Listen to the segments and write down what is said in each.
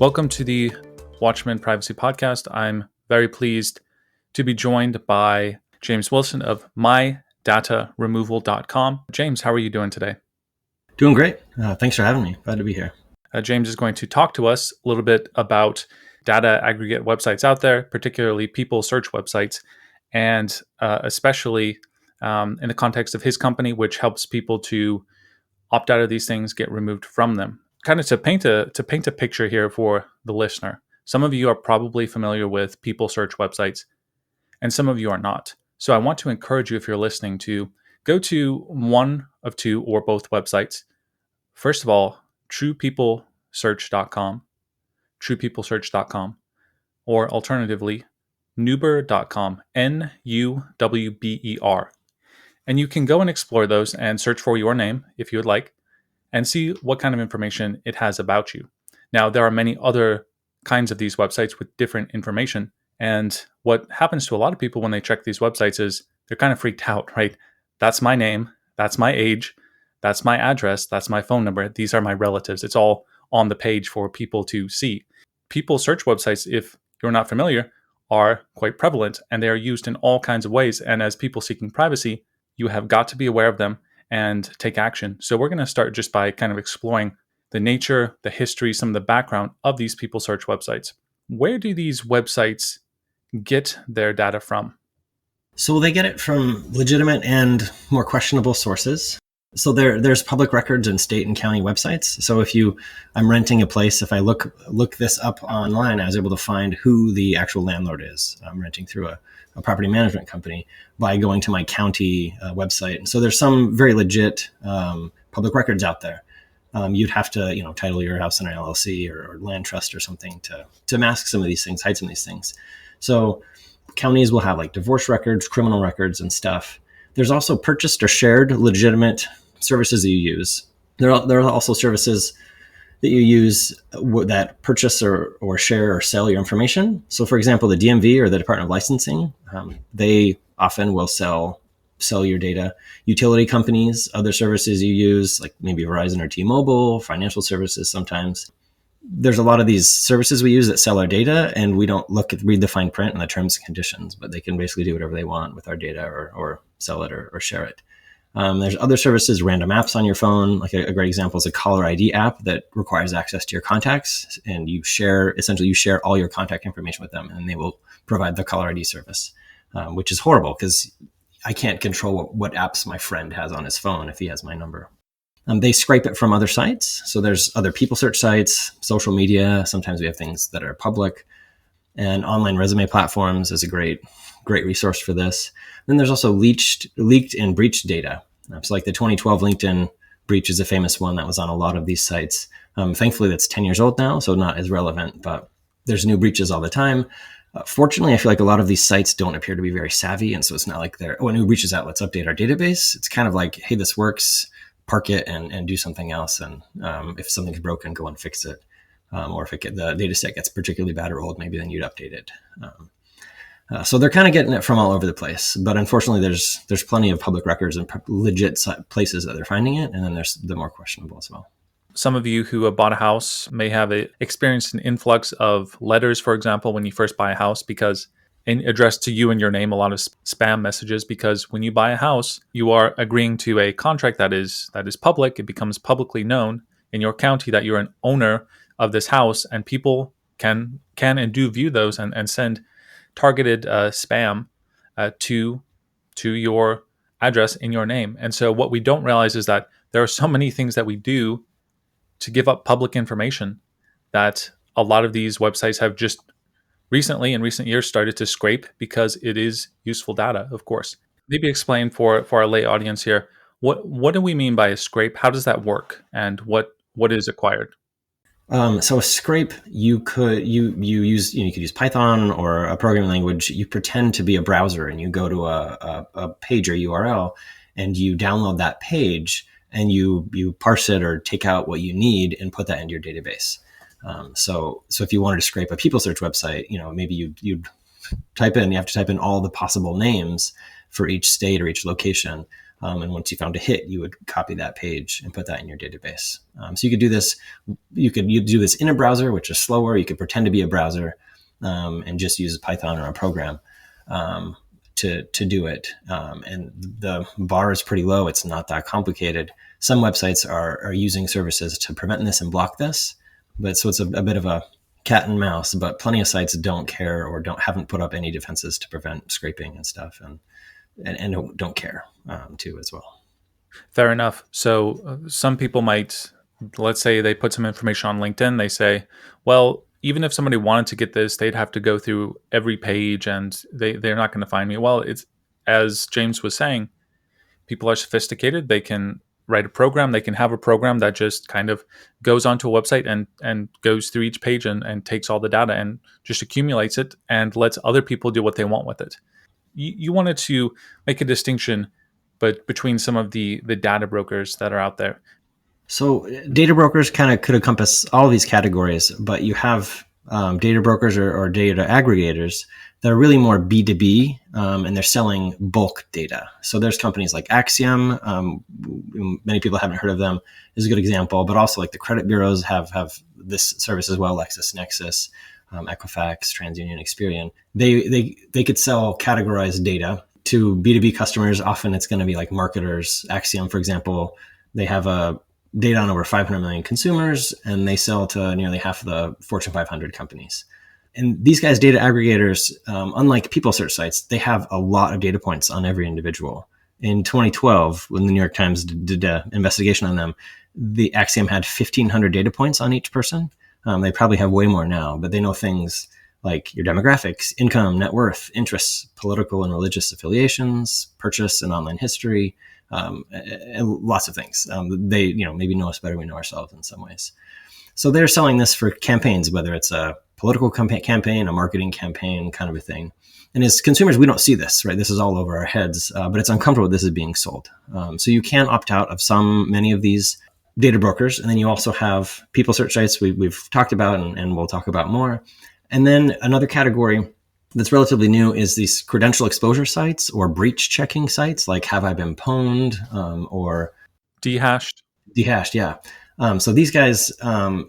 Welcome to the Watchman Privacy Podcast. I'm very pleased to be joined by James Wilson of MyDataRemoval.com. James, how are you doing today? Doing great. Thanks for having me. Glad to be here. James is going to talk to us a little bit about data aggregate websites out there, particularly people search websites, and especially in the context of his company, which helps people to opt out of these things, get removed from them. Kind of to paint a picture here for the listener. Some of you are probably familiar with people search websites, and some of you are not. So I want to encourage you, if you're listening, to go to one of two or both websites. First of all, truepeoplesearch.com, or alternatively, nuber.com, Nuwber. And you can go and explore those and search for your name if you would like, and see what kind of information it has about you. Now, there are many other kinds of these websites with different information. And what happens to a lot of people when they check these websites is they're kind of freaked out, right? That's my name, that's my age, that's my address, that's my phone number. These are my relatives. It's all on the page for people to see. People search websites, if you're not familiar, are quite prevalent, and they are used in all kinds of ways. And as people seeking privacy, you have got to be aware of them and take action. So we're going to start just by kind of exploring the nature, the history, some of the background of these people search websites. Where do these websites get their data from? So they get it from legitimate and more questionable sources. So there's public records and state and county websites. So if I'm renting a place, if I look this up online, I was able to find who the actual landlord is. I'm renting through a property management company by going to my county website. And so there's some very legit public records out there. You'd have to, title your house in an LLC or land trust or something to mask some of these things, hide some of these things. So counties will have like divorce records, criminal records and stuff. There's also purchased or shared legitimate services that you use. There are also services that you use that purchase or share or sell your information. So for example, the DMV or the Department of Licensing, they often will sell your data. Utility companies, other services you use, like maybe Verizon or T-Mobile, financial services sometimes. There's a lot of these services we use that sell our data, and we don't read the fine print and the terms and conditions, but they can basically do whatever they want with our data or sell it or share it. There's other services, random apps on your phone. Like a great example is a caller ID app that requires access to your contacts, and you share all your contact information with them, and they will provide the caller ID service, which is horrible because I can't control what apps my friend has on his phone if he has my number. They scrape it from other sites. So there's other people search sites, social media. Sometimes we have things that are public, and online resume platforms is a great resource for this. Then there's also leaked and breached data. So like the 2012 LinkedIn breach is a famous one that was on a lot of these sites. Thankfully, that's 10 years old now, so not as relevant, but there's new breaches all the time. Fortunately, I feel like a lot of these sites don't appear to be very savvy, and so it's not like a new breach is out, let's update our database. It's kind of like, hey, this works, park it and do something else. And if something's broken, go and fix it. Or if the data set gets particularly bad or old, maybe then you'd update it. So they're kind of getting it from all over the place. But unfortunately, there's plenty of public records and legit places that they're finding it. And then there's the more questionable as well. Some of you who have bought a house may have experienced an influx of letters, for example, when you first buy a house, because addressed to you and your name, a lot of spam messages, because when you buy a house, you are agreeing to a contract that is public. It becomes publicly known in your county that you're an owner of this house, and people can and do view those and send targeted spam to your address in your name. And so what we don't realize is that there are so many things that we do to give up public information that a lot of these websites have just recently, in recent years, started to scrape because it is useful data, of course. Maybe explain for our lay audience here, what do we mean by a scrape? How does that work? And what is acquired? So a scrape, you could use Python or a programming language. You pretend to be a browser and you go to a page or URL and you download that page and you parse it or take out what you need and put that into your database. So if you wanted to scrape a people search website, maybe you'd you have to type in all the possible names for each state or each location. And once you found a hit, you would copy that page and put that in your database. So you could do this. You do this in a browser, which is slower. You could pretend to be a browser and just use Python or a program to do it. And the bar is pretty low. It's not that complicated. Some websites are using services to prevent this and block this, but so it's a bit of a cat and mouse. But plenty of sites don't care or haven't put up any defenses to prevent scraping and stuff, and don't care too as well. Fair enough. So some people might, let's say they put some information on LinkedIn. They say, well, even if somebody wanted to get this, they'd have to go through every page and they're not going to find me. Well, it's, as James was saying, people are sophisticated. They can write a program. They can have a program that just kind of goes onto a website and goes through each page and takes all the data and just accumulates it and lets other people do what they want with it. You wanted to make a distinction but between some of the data brokers that are out there. So data brokers kind of could encompass all of these categories, but you have data brokers or data aggregators that are really more B2B, and they're selling bulk data. So there's companies like Axiom. Many people haven't heard of them. Is a good example, but also like the credit bureaus have this service as well, LexisNexis, Equifax, TransUnion, Experian. They could sell categorized data to B2B customers. Often it's going to be like marketers. Axiom, for example, they have a data on over 500 million consumers, and they sell to nearly half of the Fortune 500 companies. And these guys, data aggregators, unlike people search sites, they have a lot of data points on every individual. In 2012, when the New York Times did an investigation on them, the Axiom had 1,500 data points on each person. They probably have way more now, but they know things like your demographics, income, net worth, interests, political and religious affiliations, purchase and online history, and lots of things. They, maybe know us better than we know ourselves in some ways. So they're selling this for campaigns, whether it's a political campaign, a marketing campaign, kind of a thing. And as consumers, we don't see this, right? This is all over our heads, but it's uncomfortable this is being sold. So you can opt out of many of these data brokers. And then you also have people search sites we've talked about and we'll talk about more. And then another category that's relatively new is these credential exposure sites or breach checking sites like Have I Been Pwned or Dehashed. Dehashed, yeah. So these guys,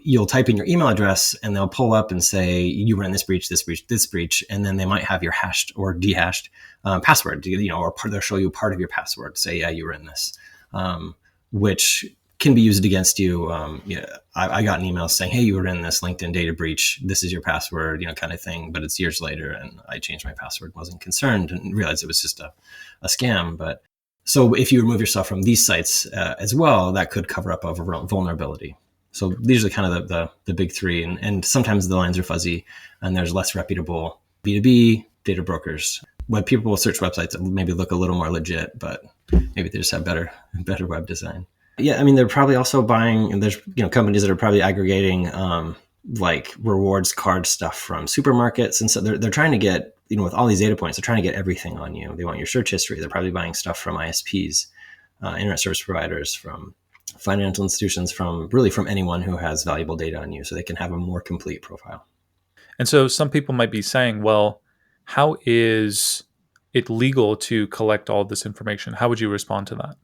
you'll type in your email address and they'll pull up and say, you ran this breach, this breach, this breach. And then they might have your hashed or dehashed password, or they'll show you part of your password, say, yeah, you ran this, which can be used against you. I got an email saying, hey, you were in this LinkedIn data breach. This is your password, kind of thing. But it's years later and I changed my password, wasn't concerned and realized it was just a scam. But so if you remove yourself from these sites as well, that could cover up a vulnerability. So these are kind of the big three. And sometimes the lines are fuzzy and there's less reputable B2B data brokers. Web people will search websites that maybe look a little more legit, but maybe they just have better web design. Yeah, I mean, they're probably also buying, and there's companies that are probably aggregating like rewards card stuff from supermarkets. And so they're trying to get, with all these data points, they're trying to get everything on you. They want your search history. They're probably buying stuff from ISPs, internet service providers, from financial institutions, from anyone who has valuable data on you so they can have a more complete profile. And so some people might be saying, well, how is it legal to collect all this information? How would you respond to that?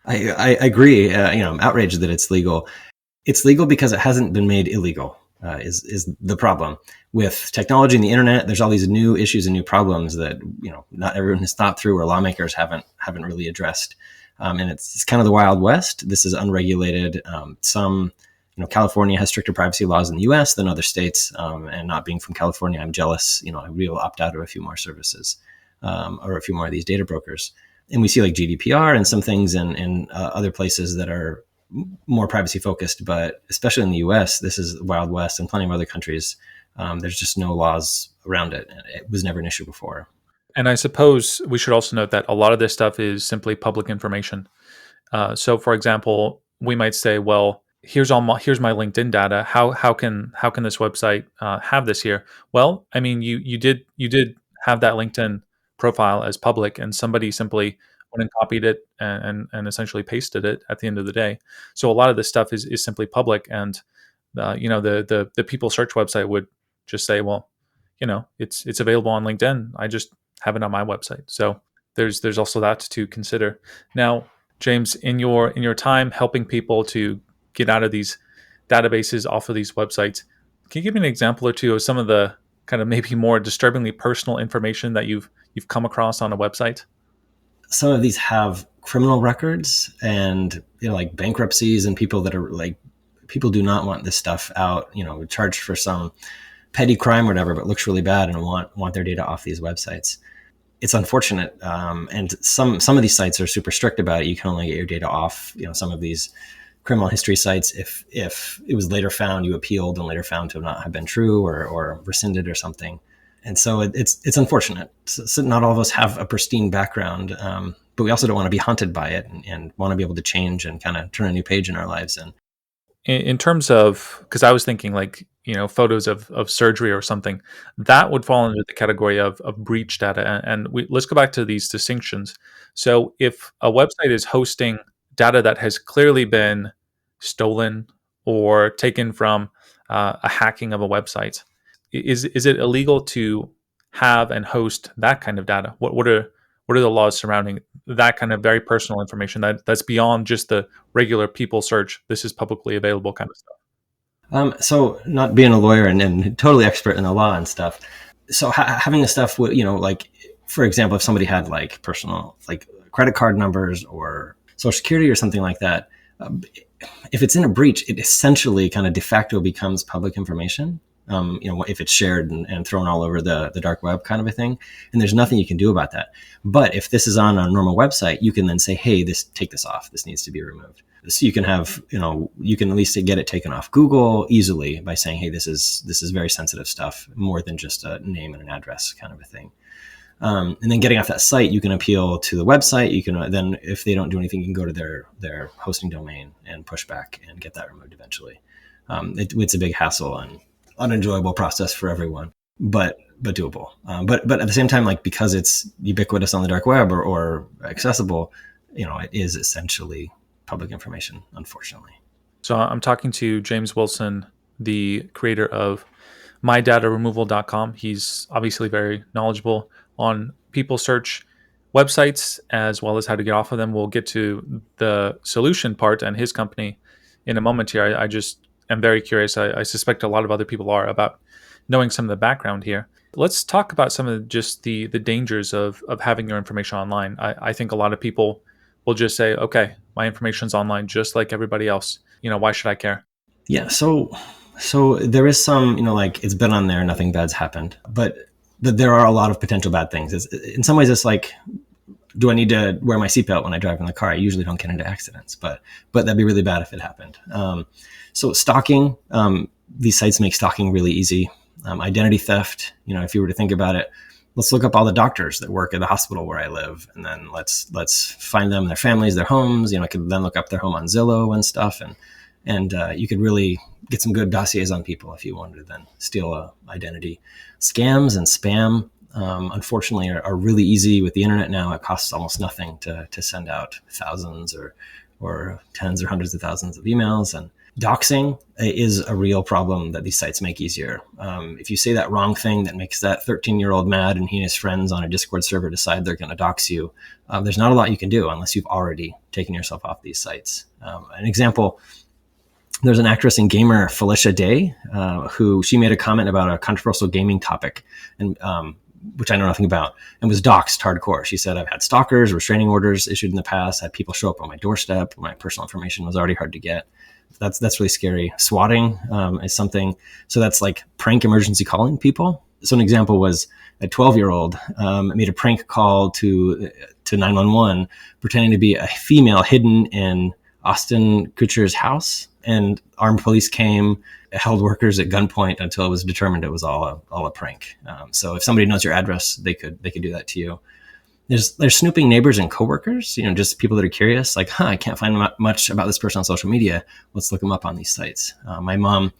I agree. I'm outraged that it's legal. It's legal because it hasn't been made illegal. Is the problem with technology and the internet? There's all these new issues and new problems that not everyone has thought through, or lawmakers haven't really addressed. And it's kind of the Wild West. This is unregulated. Some California has stricter privacy laws in the U.S. than other states. And not being from California, I'm jealous. I will opt out of a few more services or a few more of these data brokers. And we see like GDPR and some things in other places that are more privacy focused, but especially in the US, this is the Wild West, and plenty of other countries. There's just no laws around it. It was never an issue before. And I suppose we should also note that a lot of this stuff is simply public information. So, for example, we might say, well, here's my LinkedIn data. How can this website have this here? Well, I mean, you did have that LinkedIn profile as public, and somebody simply went and copied it and essentially pasted it at the end of the day. So a lot of this stuff is simply public, and the people search website would just say, well, it's available on LinkedIn. I just have it on my website. So there's also that to consider. Now, James, in your time helping people to get out of these databases, off of these websites, can you give me an example or two of some of the kind of maybe more disturbingly personal information that you've come across on a website? Some of these have criminal records and, like bankruptcies, and people that are like, people do not want this stuff out, charged for some petty crime or whatever, but looks really bad and want their data off these websites. It's unfortunate. And some of these sites are super strict about it. You can only get your data off, some of these criminal history sites if it was later found, you appealed and later found to not have been true or rescinded or something. And so it's unfortunate. So not all of us have a pristine background, but we also don't want to be haunted by it, and want to be able to change and kind of turn a new page in our lives. And In terms of, because I was thinking like, photos of surgery or something, that would fall under the category of breach data. Let's go back to these distinctions. So if a website is hosting data that has clearly been stolen or taken from a hacking of a website, is it illegal to have and host that kind of data? What are the laws surrounding that kind of very personal information that's beyond just the regular people search, this is publicly available kind of stuff? so not being a lawyer and totally expert in the law and stuff, so having the stuff, like, for example, if somebody had like personal, like credit card numbers or social security or something like that, if it's in a breach, it essentially kind of de facto becomes public information. If it's shared and thrown all over the dark web kind of a thing, and there's nothing you can do about that. But if this is on a normal website, you can then say, hey, take this off. This needs to be removed. So you can have, you can at least get it taken off Google easily by saying, hey, this is very sensitive stuff, more than just a name and an address kind of a thing. And then getting off that site, you can appeal to the website. You can then, if they don't do anything, you can go to their hosting domain and push back and get that removed eventually. It's a big hassle and unenjoyable process for everyone, but doable. But at the same time, like, because it's ubiquitous on the dark web or accessible, it is essentially public information, unfortunately. So I'm talking to James Wilson, the creator of MyDataRemoval.com. He's obviously very knowledgeable on people search websites as well as how to get off of them. We'll get to the solution part and his company in a moment here. I just am very curious. I suspect a lot of other people are, about knowing some of the background here. Let's talk about some of just the dangers of having your information online. I think a lot of people will just say, okay, my information's online just like everybody else. Why should I care? Yeah. So there is some, like, it's been on there, nothing bad's happened, but there are a lot of potential bad things. In some ways, it's like, do I need to wear my seatbelt when I drive in the car? I usually don't get into accidents, but that'd be really bad if it happened. So stalking, these sites make stalking really easy. Identity theft, if you were to think about it, let's look up all the doctors that work at the hospital where I live, and then let's find them, their families, their homes. I could then look up their home on Zillow and stuff, and you could really get some good dossiers on people if you wanted to then steal a identity. Scams and spam, unfortunately, are really easy with the internet now. It costs almost nothing to send out thousands or tens or hundreds of thousands of emails. And doxing is a real problem that these sites make easier. If you say that wrong thing that makes that 13-year-old mad, and he and his friends on a Discord server decide they're going to dox you, there's not a lot you can do unless you've already taken yourself off these sites. An example, there's an actress and gamer, Felicia Day, who she made a comment about a controversial gaming topic, and which I know nothing about, and was doxxed hardcore. She said, I've had stalkers, restraining orders issued in the past, had people show up on my doorstep. My personal information was already hard to get. That's really scary. Swatting is something. So that's like prank emergency calling people. So an example was a 12-year-old made a prank call to 911, pretending to be a female hidden in Austin Kutcher's house, and armed police came, held workers at gunpoint until it was determined it was all a prank. So if somebody knows your address, they could do that to you. There's snooping neighbors and coworkers, just people that are curious, like, I can't find much about this person on social media. Let's look them up on these sites. My mom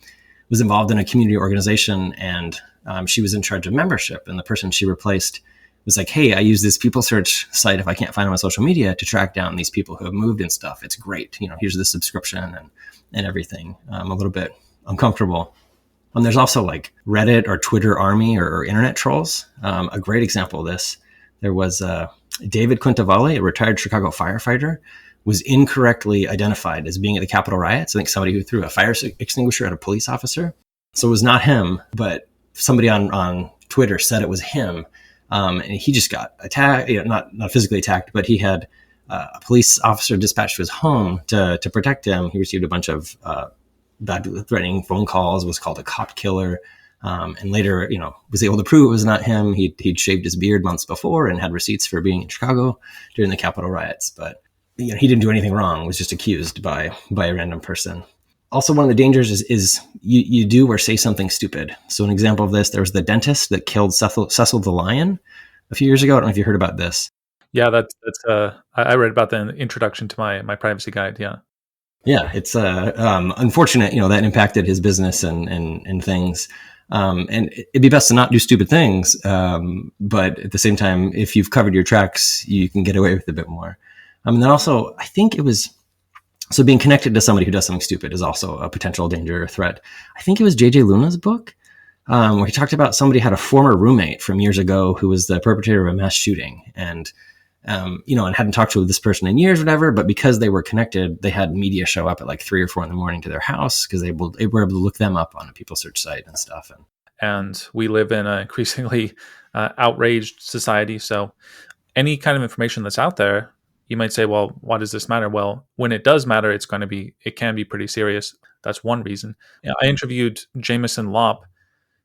was involved in a community organization, and she was in charge of membership. And the person she replaced was like, hey, I use this people search site if I can't find them on social media to track down these people who have moved and stuff. It's great. Here's the subscription and everything. I'm a little bit uncomfortable. There's also like Reddit or Twitter army or internet trolls. A great example of this. There was David Quintavalle, a retired Chicago firefighter, was incorrectly identified as being at the Capitol riots. I think somebody who threw a fire extinguisher at a police officer. So it was not him, but somebody on Twitter said it was him. And he just got attacked, not physically attacked, but he had a police officer dispatched to his home to protect him. He received a bunch of bad threatening phone calls, was called a cop killer. And later, was able to prove it was not him. He'd shaved his beard months before and had receipts for being in Chicago during the Capitol riots. But he didn't do anything wrong. Was just accused by a random person. Also, one of the dangers is you do or say something stupid. So an example of this, there was the dentist that killed Cecil the lion a few years ago. I don't know if you heard about this. Yeah, that's I read about that in the introduction to my privacy guide. Yeah. Yeah, it's unfortunate, that impacted his business and things. And it'd be best to not do stupid things. But at the same time, if you've covered your tracks, you can get away with a bit more. And then also, I think it was, so being connected to somebody who does something stupid is also a potential danger or threat. I think it was JJ Luna's book, where he talked about somebody had a former roommate from years ago who was the perpetrator of a mass shooting. And hadn't talked to this person in years, or whatever, but because they were connected, they had media show up at like 3 or 4 in the morning to their house because they were able to look them up on a people search site and stuff. And we live in an increasingly outraged society. So any kind of information that's out there, you might say, well, why does this matter? Well, when it does matter, it can be pretty serious. That's one reason. I interviewed Jameson Lopp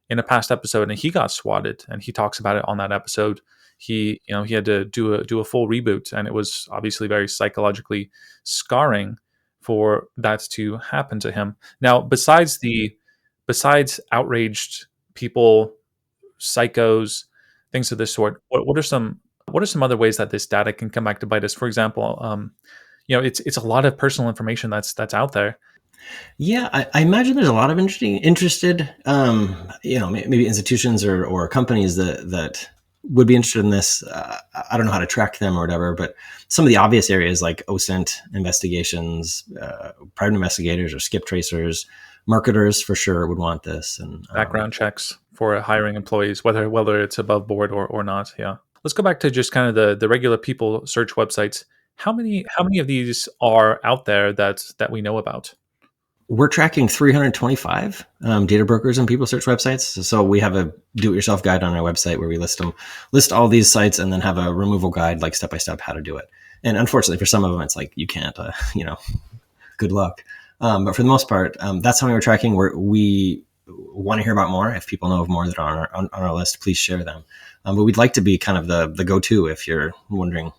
in a past episode, and he got swatted, and he talks about it on that episode. He had to do a full reboot, and it was obviously very psychologically scarring for that to happen to him. Now, besides outraged people, psychos, things of this sort, what are some other ways that this data can come back to bite us? For example, it's a lot of personal information that's out there. Yeah, I imagine there's a lot of interested, maybe institutions or companies that would be interested in this. I don't know how to track them or whatever, but some of the obvious areas like OSINT investigations, private investigators or skip tracers, marketers for sure would want this, and background checks for hiring employees, whether it's above board or not. Yeah. Let's go back to just kind of the regular people search websites. How many of these are out there that we know about? We're tracking 325 data brokers and people search websites. So we have a do-it-yourself guide on our website where we list all these sites and then have a removal guide, like step-by-step how to do it. And unfortunately, for some of them, it's like, you can't, good luck. But for the most part, that's how we were tracking. We want to hear about more. If people know of more that are on our list, please share them. But we'd like to be kind of the go-to if you're wondering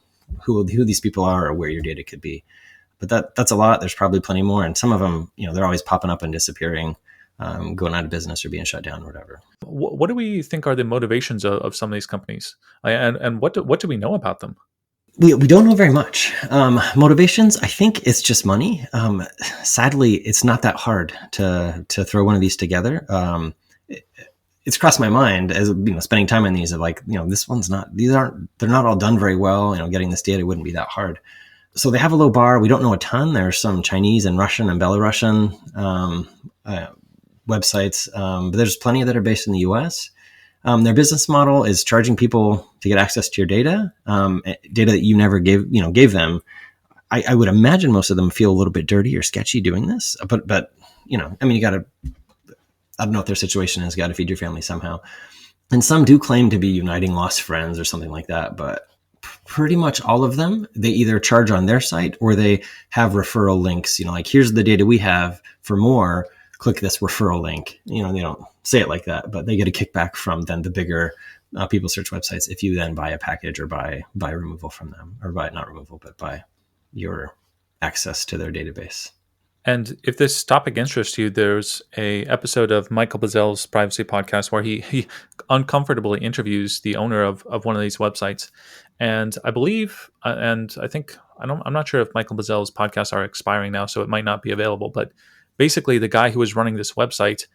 who these people are or where your data could be. But that's a lot. There's probably plenty more. And some of them, they're always popping up and disappearing, going out of business or being shut down or whatever. What do we think are the motivations of some of these companies? And what do we know about them? We don't know very much. Motivations, I think it's just money. Sadly, it's not that hard to throw one of these together. It's crossed my mind as spending time on these of like, they're not all done very well. Getting this data wouldn't be that hard. So they have a low bar. We don't know a ton. There's some Chinese and Russian and Belarusian websites, but there's plenty that are based in the US. Their business model is charging people to get access to your data, data that you never gave them. I would imagine most of them feel a little bit dirty or sketchy doing this, but you gotta, I don't know what their situation is, gotta feed your family somehow. And some do claim to be uniting lost friends or something like that, but pretty much all of them, they either charge on their site or they have referral links, like here's the data we have, for more, click this referral link. They don't say it like that, but they get a kickback from then the bigger people search websites if you then buy a package or buy removal from them, or not removal, but buy your access to their database. And if this topic interests you, there's a episode of Michael Bazel's privacy podcast where he uncomfortably interviews the owner of one of these websites. And I believe, and I think, I'm not sure if Michael Bazel's podcasts are expiring now, so it might not be available. But basically, the guy who was running this website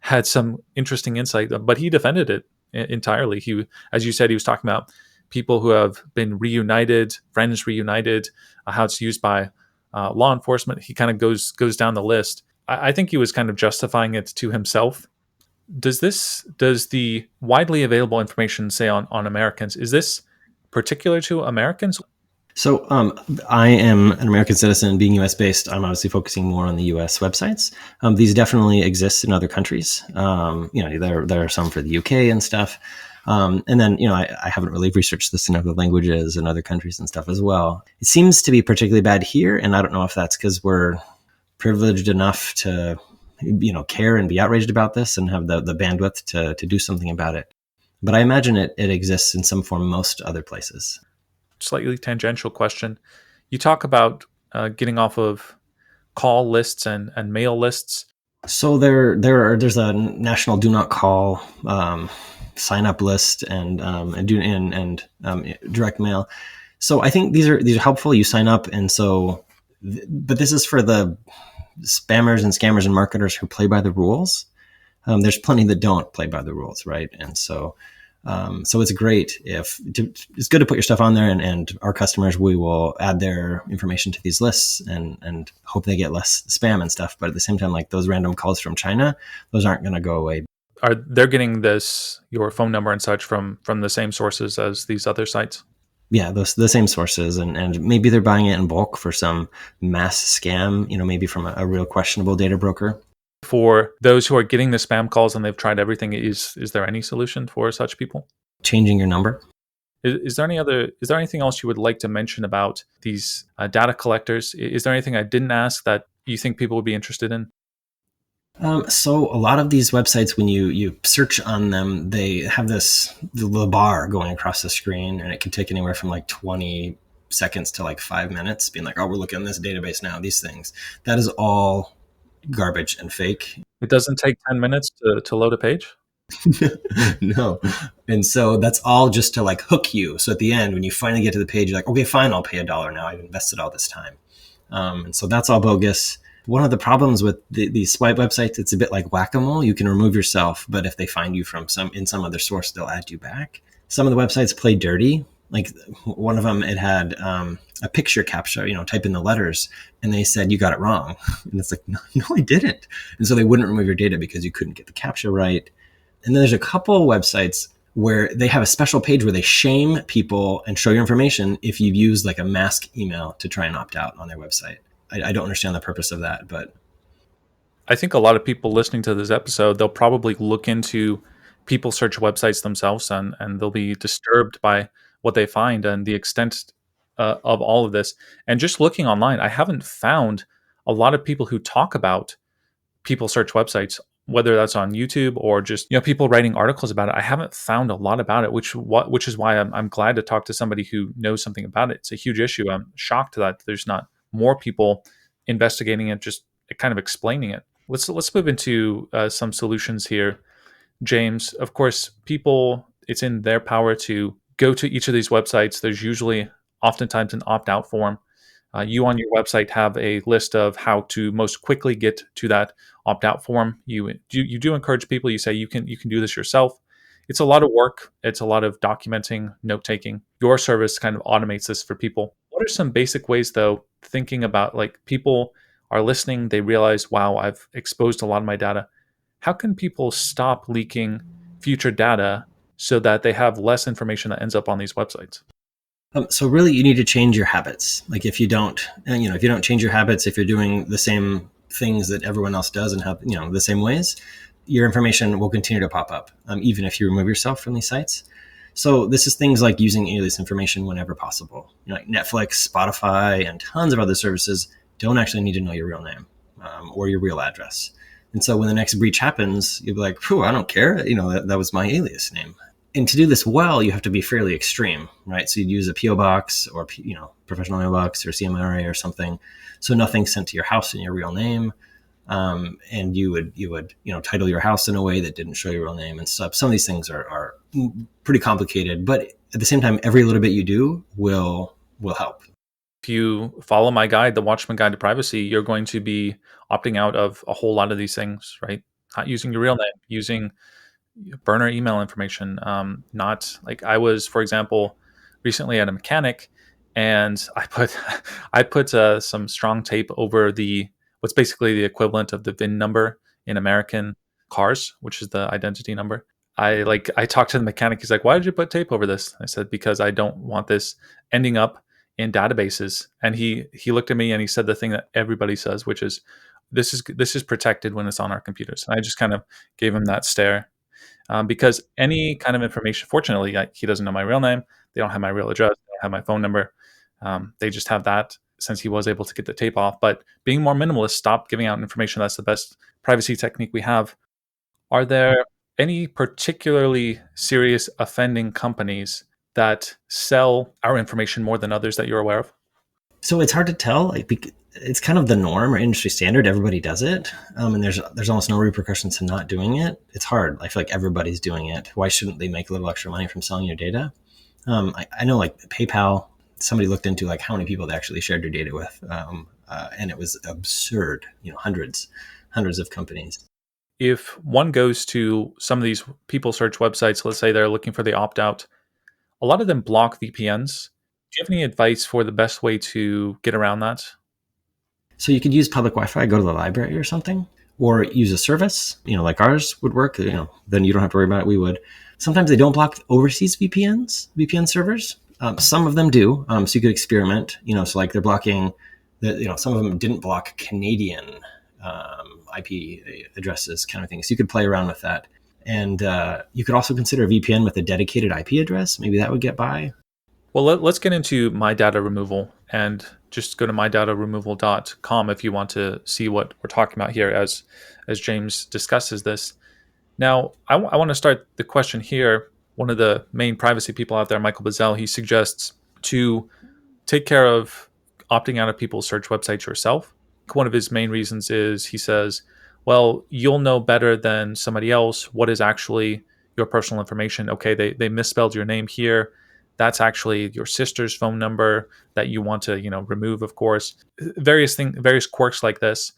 had some interesting insight, but he defended it entirely. He, as you said, he was talking about people who have been reunited, friends reunited, how it's used by law enforcement. He kind of goes down the list. I think he was kind of justifying it to himself. Does the widely available information, say on Americans, is this particular to Americans? So I am an American citizen, being U.S. based. I'm obviously focusing more on the U.S. websites. These definitely exist in other countries. There are some for the U.K. and stuff. And then, I haven't really researched this in other languages and other countries and stuff as well. It seems to be particularly bad here, and I don't know if that's because we're privileged enough to, care and be outraged about this and have the bandwidth to do something about it. But I imagine it exists in some form most other places. Slightly tangential question. You talk about getting off of call lists and mail lists. So there's a national do not call sign up list and direct mail. So I think these are helpful. You sign up, and so, but this is for the spammers and scammers and marketers who play by the rules. There's plenty that don't play by the rules, right? And so it's great it's good to put your stuff on there, and our customers, we will add their information to these lists and hope they get less spam and stuff. But at the same time, like those random calls from China, those aren't going to go away. Are they're getting your phone number and such from the same sources as these other sites? Yeah, the same sources, and maybe they're buying it in bulk for some mass scam, maybe from a real questionable data broker. For those who are getting the spam calls and they've tried everything, is there any solution for such people? Changing your number. Is there anything else you would like to mention about these data collectors? Is there anything I didn't ask that you think people would be interested in? So a lot of these websites, when you search on them, they have the bar going across the screen, and it can take anywhere from like 20 seconds to like 5 minutes, being like, oh, we're looking in this database now, these things. That is all garbage and fake. It doesn't take 10 minutes to load a page? No. And so that's all just to like hook you. So at the end, when you finally get to the page, you're like, okay, fine, I'll pay $1 now. I've invested all this time. And so that's all bogus. One of the problems with these swipe websites, it's a bit like whack-a-mole. You can remove yourself, but if they find you from some other source, they'll add you back. Some of the websites play dirty. Like one of them, it had a picture capture, type in the letters, and they said, you got it wrong. And it's like, no, I didn't. And so they wouldn't remove your data because you couldn't get the capture right. And then there's a couple websites where they have a special page where they shame people and show your information if you've used like a mask email to try and opt out on their website. I don't understand the purpose of that, but I think a lot of people listening to this episode, they'll probably look into people search websites themselves, and they'll be disturbed by what they find and the extent of all of this. And just looking online, I haven't found a lot of people who talk about people search websites, whether that's on YouTube or just people writing articles about it. I haven't found a lot about it, which is why I'm glad to talk to somebody who knows something about it. It's a huge issue. I'm shocked that there's not more people investigating it, just kind of explaining it. Let's move into some solutions here, James. Of course, people, it's in their power to go to each of these websites. There's usually oftentimes an opt-out form. You on your website have a list of how to most quickly get to that opt-out form. You do encourage people. You say you can do this yourself. It's a lot of work. It's a lot of documenting, note taking. Your service kind of automates this for people. What are some basic ways, though, thinking about like people are listening, they realize, wow, I've exposed a lot of my data. How can people stop leaking future data so that they have less information that ends up on these websites? So really, you need to change your habits. Like if you don't change your habits, if you're doing the same things that everyone else does and have, the same ways, your information will continue to pop up, even if you remove yourself from these sites. So this is things like using alias information whenever possible. Like Netflix, Spotify, and tons of other services don't actually need to know your real name or your real address. And so when the next breach happens, you'll be like, "Phew, I don't care. That was my alias name." And to do this well, you have to be fairly extreme, right? So you'd use a PO box or professional mailbox or CMRA or something, so nothing's sent to your house in your real name. And you would title your house in a way that didn't show your real name and stuff. Some of these things are pretty complicated, but at the same time, every little bit you do will help. If you follow my guide, the Watchman Guide to Privacy, you're going to be opting out of a whole lot of these things, right? Not using your real name, using burner email information. Not like I was, for example, recently at a mechanic, and I put some strong tape over what's basically the equivalent of the VIN number in American cars, which is the identity number. I talked to the mechanic. He's like, "Why did you put tape over this?" I said, "Because I don't want this ending up in databases, and he looked at me and he said the thing that everybody says, which is, this is protected when it's on our computers. And I just kind of gave him that stare, because any kind of information, fortunately, he doesn't know my real name. They don't have my real address. They don't have my phone number. They just have that, since he was able to get the tape off. But being more minimalist, stop giving out information. That's the best privacy technique we have. Are there any particularly serious offending companies that sell our information more than others that you're aware of? So it's hard to tell. It's kind of the norm or industry standard. Everybody does it, and there's almost no repercussions to not doing it. It's hard. I feel like everybody's doing it. Why shouldn't they make a little extra money from selling your data? I know, like PayPal. Somebody looked into like how many people they actually shared their data with, and it was absurd. Hundreds of companies. If one goes to some of these people search websites, let's say they're looking for the opt out, a lot of them block VPNs. Do you have any advice for the best way to get around that? So you could use public Wi-Fi, go to the library or something, or use a service, like ours would work. Then you don't have to worry about it. We would. Sometimes they don't block overseas VPN servers. Some of them do. So you could experiment. So like they're blocking. Some of them didn't block Canadian IP addresses, kind of thing. So you could play around with that. And you could also consider a VPN with a dedicated IP address. Maybe that would get by. Well, let's get into MyDataRemoval, and just go to MyDataRemoval.com if you want to see what we're talking about here as James discusses this. Now, I want to start the question here. One of the main privacy people out there, Michael Bazell, he suggests to take care of opting out of people's search websites yourself. One of his main reasons is, he says, well, you'll know better than somebody else what is actually your personal information. Okay, they misspelled your name here. That's actually your sister's phone number that you want to, remove, of course. Various quirks like this.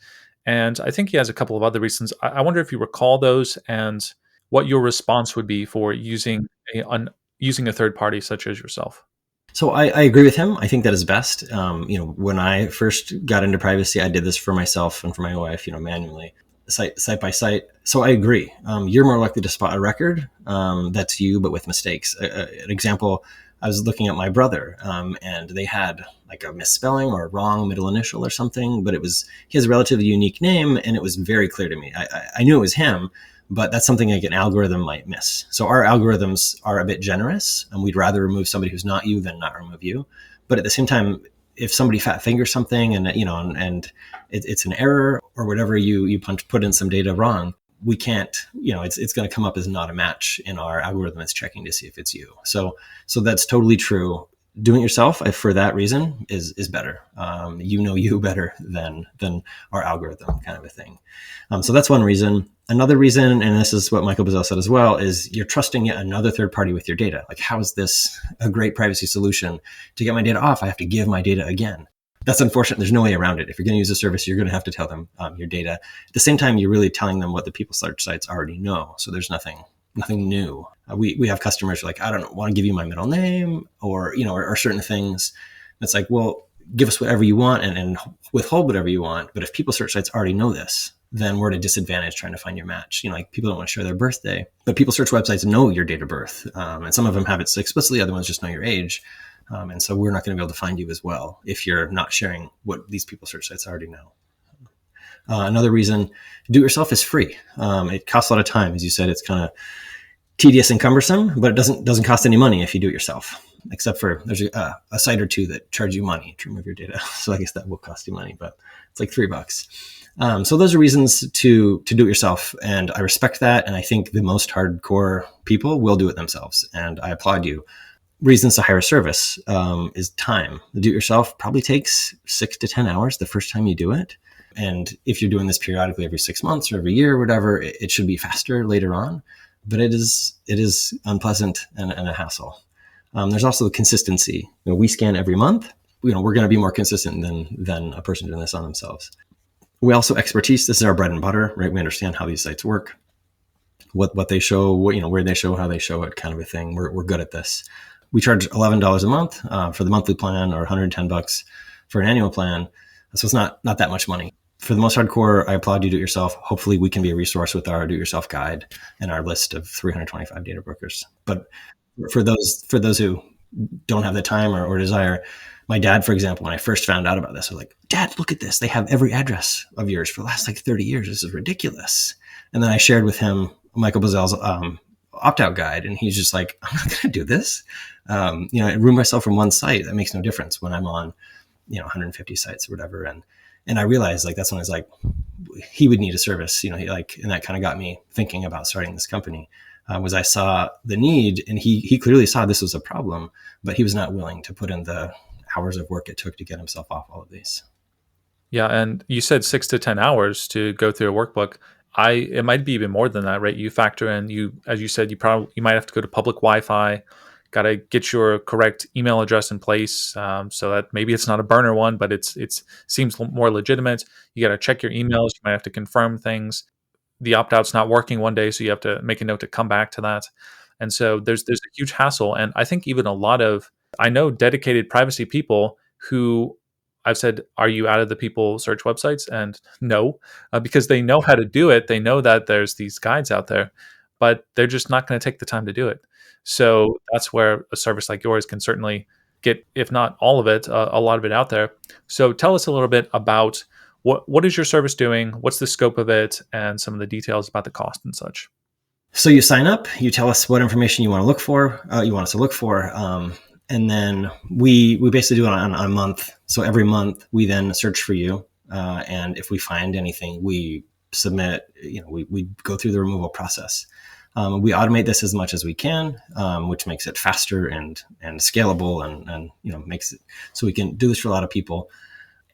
And I think he has a couple of other reasons. I wonder if you recall those, and what your response would be for using a third party such as yourself. So I agree with him. I think that is best. When I first got into privacy, I did this for myself and for my wife, manually, site by site. So I agree. You're more likely to spot a record that's you, but with mistakes. An example, I was looking at my brother, and they had like a misspelling or a wrong middle initial or something, but he has a relatively unique name, and it was very clear to me. I knew it was him, but that's something like an algorithm might miss. So our algorithms are a bit generous, and we'd rather remove somebody who's not you than not remove you. But at the same time, if somebody fat fingers something and it's an error or whatever, you put in some data wrong, we can't, it's going to come up as not a match in our algorithm. It's checking to see if it's you. So that's totally true. Doing it yourself, for that reason, is better. You better than our algorithm, kind of a thing. So that's one reason. Another reason, and this is what Michael Bazell said as well, is you're trusting yet another third party with your data. Like, how is this a great privacy solution? To get my data off, I have to give my data again. That's unfortunate. There's no way around it. If you're going to use a service, you're going to have to tell them your data. At the same time, you're really telling them what the people search sites already know. So there's nothing new. We have customers who are like, I don't want to give you my middle name or certain things. And it's like, well, give us whatever you want and withhold whatever you want. But if people search sites already know this, then we're at a disadvantage trying to find your match. People don't want to share their birthday, but people search websites know your date of birth. And some of them have it explicitly, other ones just know your age. And so we're not going to be able to find you as well if you're not sharing what these people search sites already know. Another reason, do it yourself is free. It costs a lot of time. As you said, it's kind of tedious and cumbersome, but it doesn't cost any money if you do it yourself, except for there's a site or two that charge you money to remove your data. So I guess that will cost you money, but it's like $3. So those are reasons to do it yourself. And I respect that. And I think the most hardcore people will do it themselves. And I applaud you. Reasons to hire a service is time. The do-it-yourself probably takes 6 to 10 hours the first time you do it. And if you're doing this periodically every 6 months or every year or whatever, it should be faster later on. But it is unpleasant and a hassle. There's also the consistency. We scan every month. We're going to be more consistent than a person doing this on themselves. We also expertise. This is our bread and butter, right? We understand how these sites work, what they show, where they show, how they show it, kind of a thing. We're good at this. We charge $11 a month for the monthly plan, or $110 for an annual plan. So it's not that much money. For the most hardcore, I applaud you, do it yourself. Hopefully we can be a resource with our do it yourself guide and our list of 325 data brokers. But for those who don't have the time or desire, My dad, for example, when I first found out about this, I was like, Dad, look at this. They have every address of yours for the last like 30 years. This is ridiculous. And then I shared with him Michael Bazzel's opt-out guide, and he's just like, I'm not going to do this. I remove myself from one site. That makes no difference when I'm on, 150 sites or whatever. And I realized like that's when I was like, he would need a service, and that kind of got me thinking about starting this company. Was I saw the need, and he clearly saw this was a problem, but he was not willing to put in the hours of work it took to get himself off all of these. Yeah, and you said 6 to 10 hours to go through a workbook. It might be even more than that, right? You factor in, as you said, you might have to go to public Wi-Fi. Got to get your correct email address in place, so that maybe it's not a burner one, but it seems more legitimate. You got to check your emails. You might have to confirm things. The opt-out's not working one day, so you have to make a note to come back to that. And so there's a huge hassle. And I think even I know dedicated privacy people who I've said, are you out of the people search websites? And no, because they know how to do it. They know that there's these guides out there, but they're just not going to take the time to do it. So that's where a service like yours can certainly get, if not all of it, a lot of it out there. So tell us a little bit about what is your service doing? What's the scope of it, and some of the details about the cost and such. So you sign up, you tell us what information you want to look for, you want us to look for, and then we basically do it on a month. So every month we then search for you, and if we find anything, we submit. We go through the removal process. We automate this as much as we can, which makes it faster and scalable, and makes it so we can do this for a lot of people.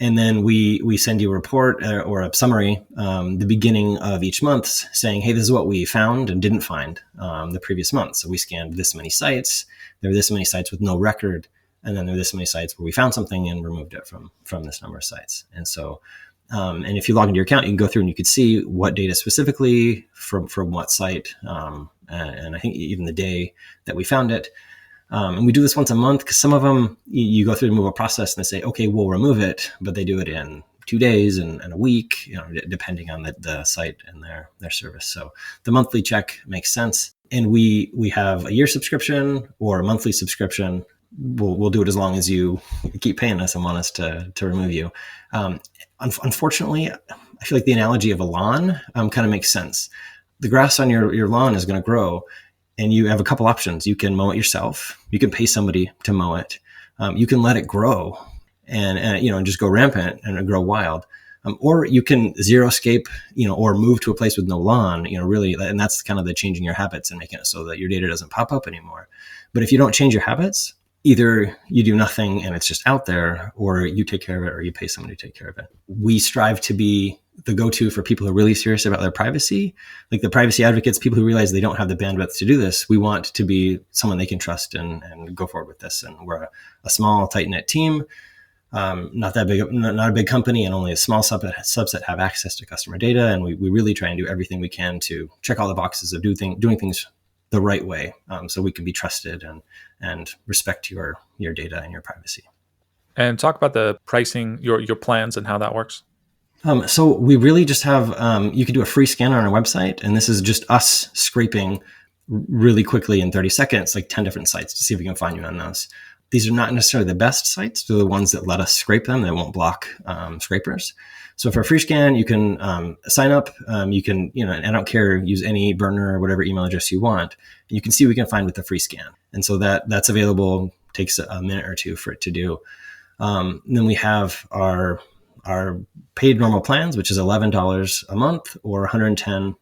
And then we send you a report or a summary the beginning of each month saying, hey, this is what we found and didn't find the previous month. So we scanned this many sites. There were this many sites with no record. And then there were this many sites where we found something and removed it from this number of sites. And so, and if you log into your account, you can go through and you could see what data specifically from what site. And I think even the day that we found it. And we do this once a month because some of them, you go through the removal process and they say, okay, we'll remove it, but they do it in 2 days and a week, depending on the site and their service. So the monthly check makes sense. And we have a year subscription or a monthly subscription. We'll do it as long as you keep paying us and want us to remove you. Unfortunately, I feel like the analogy of a lawn kind of makes sense. The grass on your lawn is going to grow. And you have a couple options. You can mow it yourself. You can pay somebody to mow it. You can let it grow and just go rampant and grow wild. Or you can xeriscape, or move to a place with no lawn, really. And that's kind of the changing your habits and making it so that your data doesn't pop up anymore. But if you don't change your habits, either you do nothing and it's just out there, or you take care of it, or you pay somebody to take care of it. We strive to be the go-to for people who are really serious about their privacy, like the privacy advocates, people who realize they don't have the bandwidth to do this. We want to be someone they can trust and go forward with this. And we're a small, tight-knit team, not that big, not a big company, and only a small subset have access to customer data. And we really try and do everything we can to check all the boxes of doing things the right way, so we can be trusted and respect your data and your privacy. And talk about the pricing, your plans, and how that works. So we really just have, you can do a free scan on our website, and this is just us scraping really quickly in 30 seconds, like 10 different sites to see if we can find you on those. These are not necessarily the best sites. They're the ones that let us scrape them. They won't block scrapers. So for a free scan, you can sign up. You can, and I don't care, use any burner or whatever email address you want. And you can see what we can find with the free scan. And so that's available, takes a minute or two for it to do. Then we have our paid normal plans, which is $11 a month or $110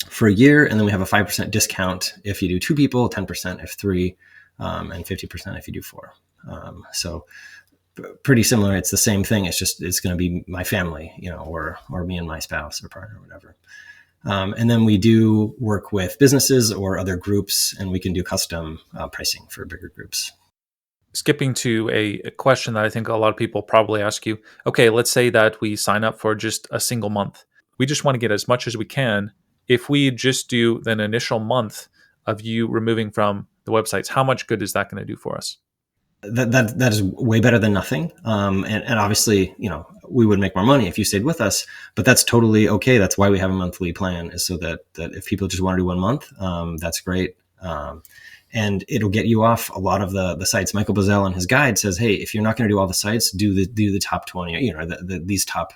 for a year. And then we have a 5% discount if you do 2 people, 10% if 3, and 50% if you do 4. So pretty similar. It's the same thing. It's going to be my family, or me and my spouse or partner or whatever. And then we do work with businesses or other groups, and we can do custom pricing for bigger groups. Skipping to a question that I think a lot of people probably ask you. Okay, let's say that we sign up for just a single month. We just want to get as much as we can. If we just do an initial month of you removing from the websites, how much good is that going to do for us? That is way better than nothing. And obviously, we would make more money if you stayed with us, but that's totally okay. That's why we have a monthly plan, is so that if people just want to do 1 month, that's great. And it'll get you off a lot of the sites. Michael Bazell in his guide says, hey, if you're not going to do all the sites, do the top 20, these top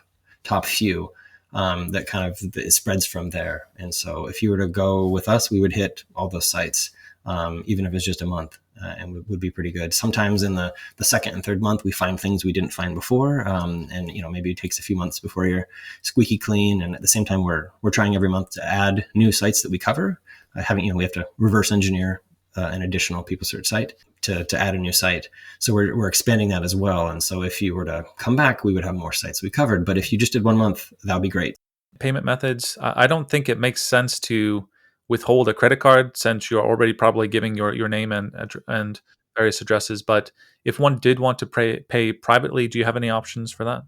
few. That kind of it spreads from there. And so if you were to go with us, we would hit all those sites, even if it's just a month, and would be pretty good. Sometimes in the second and third month, we find things we didn't find before. And maybe it takes a few months before you're squeaky clean. And at the same time, we're trying every month to add new sites that we cover. We have to reverse engineer an additional people search site to add a new site. So we're expanding that as well. And so if you were to come back, we would have more sites we covered. But if you just did 1 month, that would be great. Payment methods. I don't think it makes sense to withhold a credit card since you're already probably giving your name and various addresses. But if one did want to pay privately, do you have any options for that?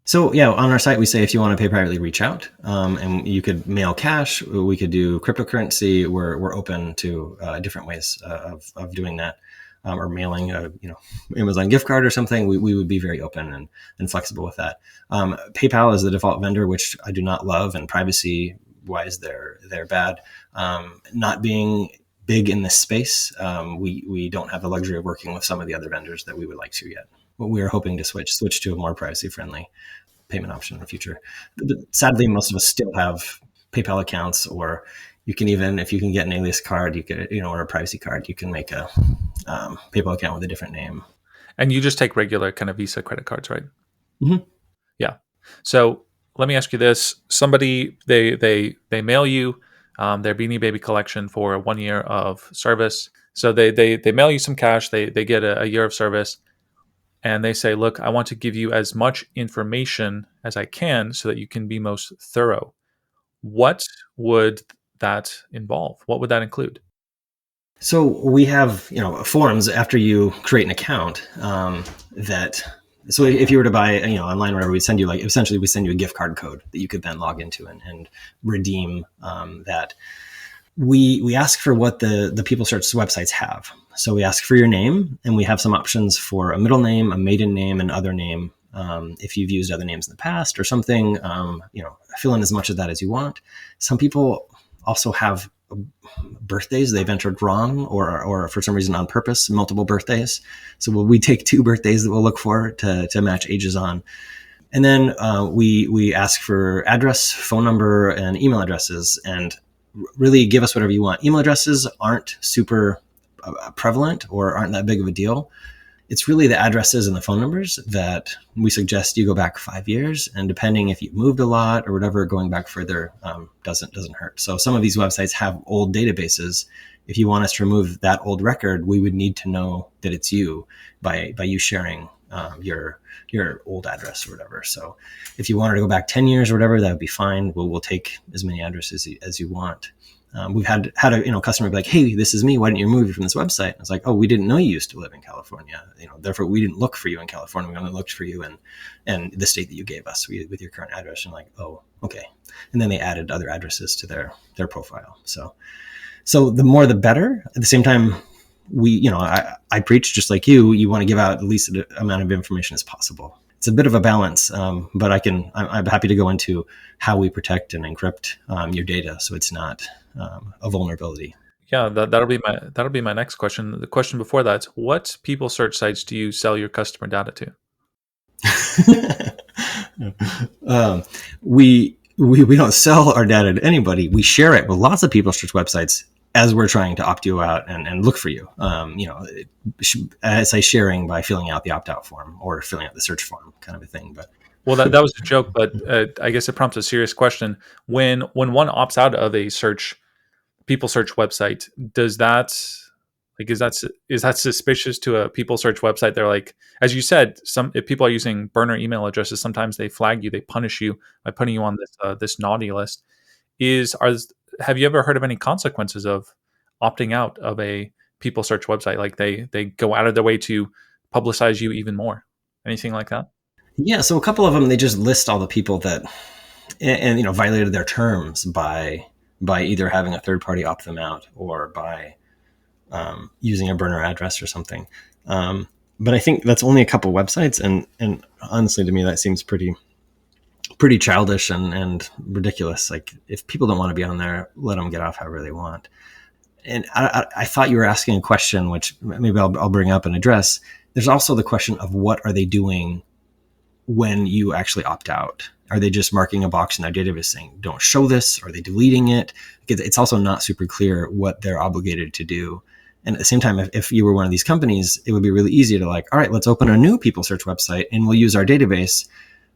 So yeah, on our site, we say if you want to pay privately, reach out, and you could mail cash. We could do cryptocurrency. We're open to different ways of doing that, or mailing Amazon gift card or something. We would be very open and flexible with that. PayPal is the default vendor, which I do not love, and privacy wise, they're bad. Not being big in this space, we don't have the luxury of working with some of the other vendors that we would like to yet. But we are hoping to switch to a more privacy friendly payment option in the future. But sadly, most of us still have PayPal accounts, or you can even, if you can get an alias card, you could, or a privacy card, you can make a PayPal account with a different name. And you just take regular kind of Visa credit cards, right? Mm-hmm. Yeah. So let me ask you this: somebody they mail you their Beanie Baby collection for 1 year of service. So they mail you some cash. They get a year of service. And they say, look, I want to give you as much information as I can so that you can be most thorough. What would that involve? What would that include? So we have, forms after you create an account so if you were to buy, online or whatever, we send you essentially we send you a gift card code that you could then log into and redeem that. We ask for what the people search websites have. So we ask for your name, and we have some options for a middle name, a maiden name, and other name. If you've used other names in the past or something, fill in as much of that as you want. Some people also have birthdays they've entered wrong or for some reason on purpose, multiple birthdays. So we take 2 birthdays that we'll look for to match ages on. And then we ask for address, phone number, and email addresses, and really give us whatever you want. Email addresses aren't super prevalent or aren't that big of a deal. It's really the addresses and the phone numbers that we suggest you go back 5 years. And depending if you've moved a lot or whatever, going back further doesn't hurt. So some of these websites have old databases. If you want us to remove that old record, we would need to know that it's you by you sharing your old address or whatever. So if you wanted to go back 10 years or whatever, that would be fine. We'll take as many addresses as you want. We've had a customer be like, hey, this is me. Why didn't you remove me from this website? And it's like, oh, we didn't know you used to live in California. Therefore we didn't look for you in California. We only looked for you in the state that you gave us with your current address. And like, oh, okay. And then they added other addresses to their profile. So the more the better. At the same time, I preach just like you want to give out the least amount of information as possible. It's a bit of a balance, but I'm happy to go into how we protect and encrypt your data so it's not a vulnerability. Yeah, that'll be my next question. The question before that, what people search sites do you sell your customer data to? We don't sell our data to anybody. We share it with lots of people search websites as we're trying to opt you out and look for you. I say sharing by filling out the opt-out form or filling out the search form kind of a thing. But well, that was a joke, but I guess it prompts a serious question. When one opts out of a people search website, does that is that suspicious to a people search website? They're like, as you said, if people are using burner email addresses, sometimes they flag you, they punish you by putting you on this naughty list. Have you ever heard of any consequences of opting out of a people search website? Like they go out of their way to publicize you even more. Anything like that? Yeah. So a couple of them, they just list all the people that, and violated their terms by either having a third party opt them out or by using a burner address or something. But I think that's only a couple websites. And honestly, to me, that seems pretty childish and ridiculous. Like if people don't want to be on there, let them get off however they want. And I thought you were asking a question, which maybe I'll bring up and address. There's also the question of what are they doing when you actually opt out? Are they just marking a box in their database saying, don't show this? Are they deleting it? It's also not super clear what they're obligated to do. And at the same time, if you were one of these companies, it would be really easy to like, all right, let's open a new people search website and we'll use our database.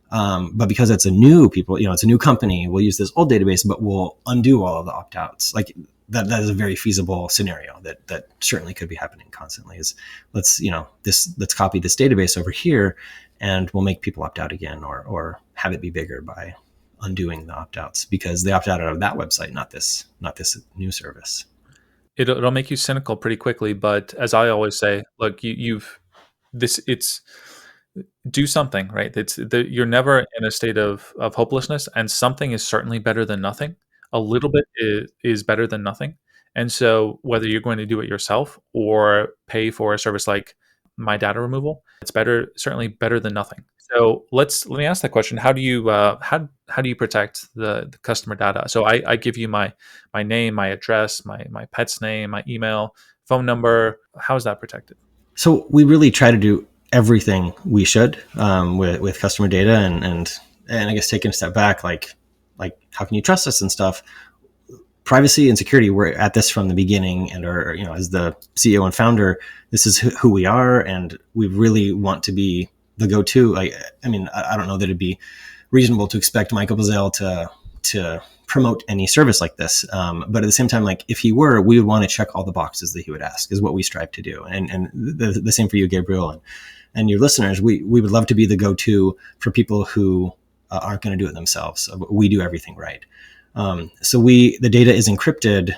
But because it's a new it's a new company, we'll use this old database, but we'll undo all of the opt-outs. Like that is a very feasible scenario that certainly could be happening constantly. Is let's copy this database over here and we'll make people opt out again, or have it be bigger by undoing the opt-outs because they opted out of that website, not this new service. It'll make you cynical pretty quickly, but as I always say, look, you've this it's do something, right? You're never in a state of hopelessness, and something is certainly better than nothing. A little bit is better than nothing. And so whether you're going to do it yourself or pay for a service like MyDataRemoval, it's certainly better than nothing. So let me ask that question. How do you protect the customer data? So I give you my name, my address, my pet's name, my email, phone number. How is that protected? So we really try to do everything we should with customer data, and I guess taking a step back, like how can you trust us and stuff. Privacy and security, we're at this from the beginning, and are, as the CEO and founder, this is who we are, and we really want to be the go-to. I don't know that it'd be reasonable to expect Michael Bazell to promote any service like this. But at the same time, like if he were, we would want to check all the boxes that he would ask, is what we strive to do. And the same for you, Gabriel, and your listeners. We would love to be the go-to for people who aren't going to do it themselves. We do everything right. So the data is encrypted.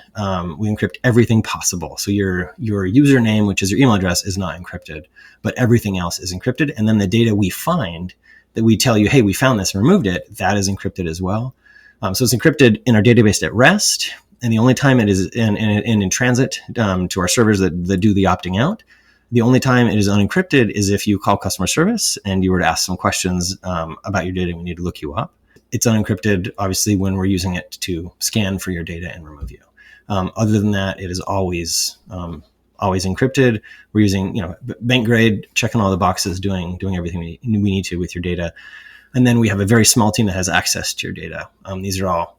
We encrypt everything possible. So your username, which is your email address, is not encrypted, but everything else is encrypted. And then the data we find that we tell you, hey, we found this and removed it, that is encrypted as well. So it's encrypted in our database at rest. And the only time it is in transit to our servers that do the opting out, the only time it is unencrypted is if you call customer service and you were to ask some questions about your data and we need to look you up. It's unencrypted, obviously, when we're using it to scan for your data and remove you. Other than that, it is always encrypted. We're using, bank grade, checking all the boxes, doing everything we need to with your data. And then we have a very small team that has access to your data. These are all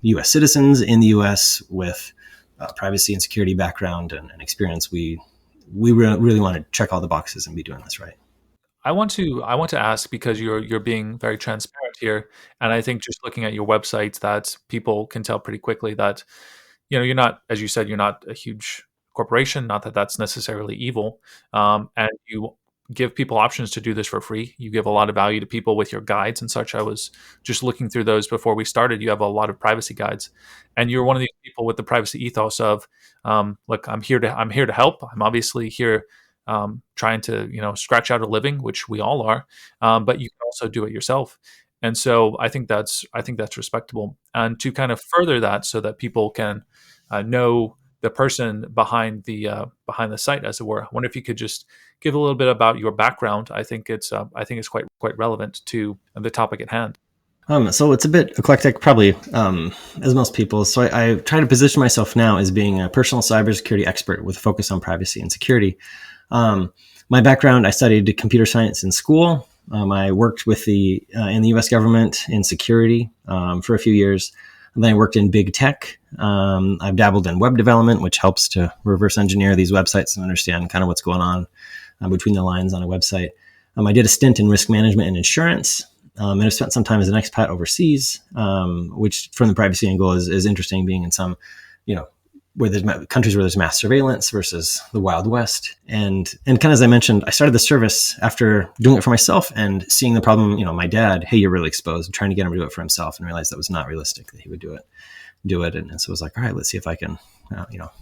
U.S. citizens in the U.S. with privacy and security background and experience. We really want to check all the boxes and be doing this right. I want to ask, because you're being very transparent here, and I think just looking at your website, that people can tell pretty quickly that you're not, as you said, you're not a huge corporation. Not that that's necessarily evil, and you give people options to do this for free. You give a lot of value to people with your guides and such. I was just looking through those before we started. You have a lot of privacy guides, and you're one of these people with the privacy ethos of, look, I'm here to help. I'm obviously here trying to scratch out a living, which we all are, but you can also do it yourself. And so I think that's respectable. And to kind of further that, so that people can know the person behind the site, as it were. I wonder if you could just give a little bit about your background. I think it's quite relevant to the topic at hand. So it's a bit eclectic, probably, as most people. So I try to position myself now as being a personal cybersecurity expert with a focus on privacy and security. My background, I studied computer science in school. I worked with in the U.S. government in security for a few years. And then I worked in big tech. I've dabbled in web development, which helps to reverse engineer these websites and understand kind of what's going on between the lines on a website. I did a stint in risk management and insurance. And I've spent some time as an expat overseas, which from the privacy angle is interesting, being in some, where there's countries where there's mass surveillance versus the Wild West. And kind of, as I mentioned, I started the service after doing it for myself and seeing the problem, my dad, hey, you're really exposed, and trying to get him to do it for himself, and realized that was not realistic that he would do it. And so I was like, all right, let's see if I can,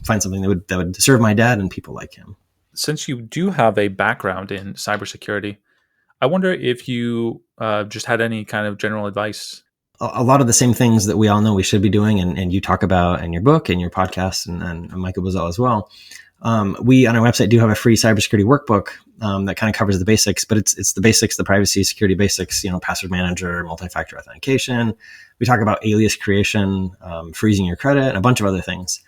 find something that would serve my dad and people like him. Since you do have a background in cybersecurity, I wonder if you just had any kind of general advice. A lot of the same things that we all know we should be doing, and you talk about in your book and your podcast, and Michael Bazell as well. We on our website do have a free cybersecurity workbook that kind of covers the basics, but it's the basics, the privacy, security basics, password manager, multi-factor authentication. We talk about alias creation, freezing your credit, and a bunch of other things.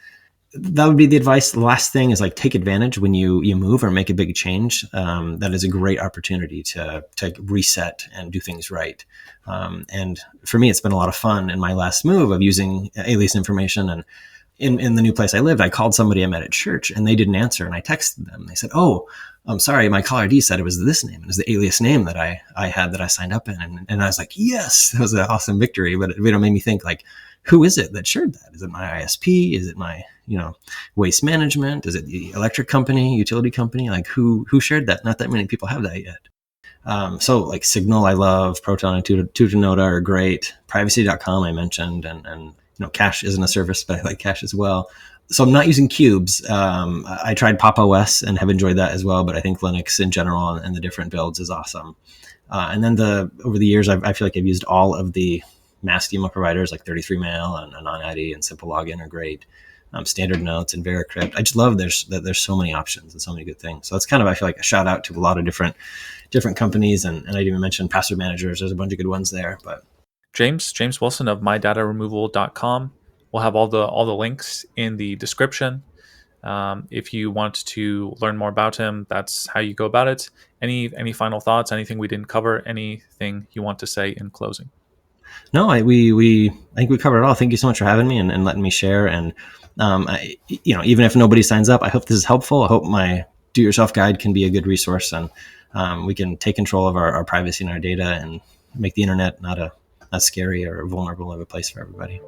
that would be the advice. The last thing is like take advantage when you move or make a big change. That is a great opportunity to reset and do things right. And for me, it's been a lot of fun in my last move of using alias information. And in the new place I lived, I called somebody I met at church and they didn't answer. And I texted them. They said, "Oh, I'm sorry, my caller ID said it was this name. It was the alias name that I had that I signed up in." And I was like, yes, that was an awesome victory. But it made me think like, who is it that shared that? Is it my ISP? Is it my, waste management? Is it the electric company, utility company? Like who shared that? Not that many people have that yet. So like Signal, I love. Proton and Tutanota are great. Privacy.com I mentioned, and Cache isn't a service, but I like Cache as well. So I'm not using cubes. I tried Pop! OS and have enjoyed that as well, but I think Linux in general and the different builds is awesome. And then over the years, I feel like I've used all of the mass email providers like 33mail and AnonID and Simple Login are great. Standard Notes and Veracrypt. I just love that there's so many options and so many good things. So it's kind of, I feel like, a shout out to a lot of different companies. And I didn't even mention password managers. There's a bunch of good ones there. But James Wilson of MyDataRemoval.com. We'll have all the links in the description. If you want to learn more about him, that's how you go about it. Any final thoughts? Anything we didn't cover? Anything you want to say in closing? No, I think we covered it all. Thank you so much for having me and letting me share. And even if nobody signs up, I hope this is helpful. I hope my do-it-yourself guide can be a good resource, and we can take control of our privacy and our data and make the internet not scary or vulnerable of a place for everybody.